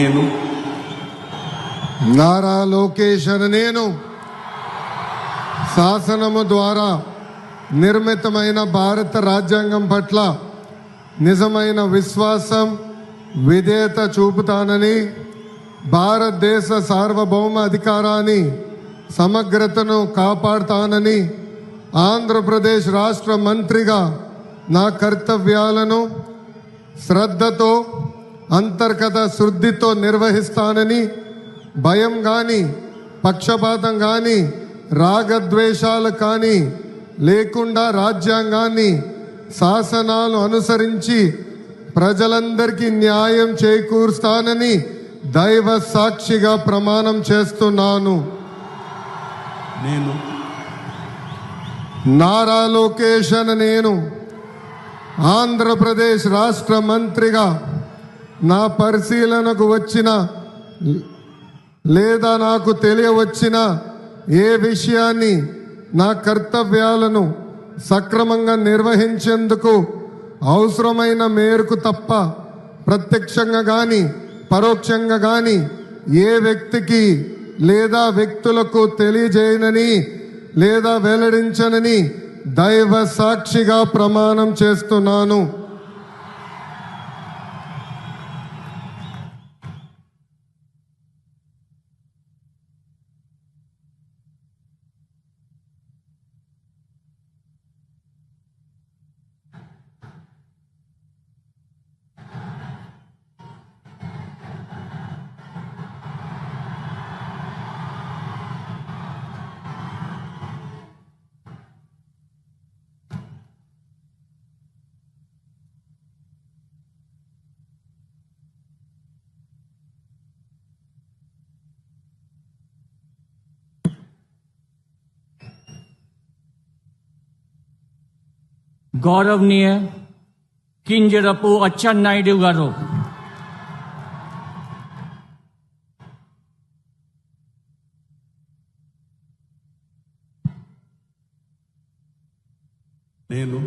నేను నారా లోకేష్ అనే నేను శాసనము ద్వారా నిర్మితమైన భారత రాజ్యాంగం పట్ల నిజమైన విశ్వాసం విధేయత చూపుతానని, భారతదేశ సార్వభౌమ అధికారాన్ని సమగ్రతను కాపాడుతానని, ఆంధ్రప్రదేశ్ రాష్ట్ర మంత్రిగా నా కర్తవ్యాలను శ్రద్ధతో అంతర్గత శుద్ధితో నిర్వహిస్తానని, భయం కానీ పక్షపాతం కానీ రాగద్వేషాలు కానీ లేకుండా రాజ్యాంగాన్ని శాసనాలు అనుసరించి ప్రజలందరికీ న్యాయం చేకూరుస్తానని దైవ సాక్షిగా ప్రమాణం చేస్తున్నాను. నేను నారా లోకేష్ అనే నేను ఆంధ్రప్రదేశ్ రాష్ట్ర మంత్రిగా నా పరిశీలనకు వచ్చిన లేదా నాకు తెలియవచ్చిన ఏ విషయాన్ని నా కర్తవ్యాలను సక్రమంగా నిర్వహించేందుకు అవసరమైన మేరకు తప్ప ప్రత్యక్షంగా కానీ పరోక్షంగా కానీ ఏ వ్యక్తికి లేదా వ్యక్తులకు తెలియజేయనని లేదా వెల్లడించనని దైవ సాక్షిగా ప్రమాణం చేస్తున్నాను. गौरवनीय किंजरपु अच्चन्नायुडु गारू నేను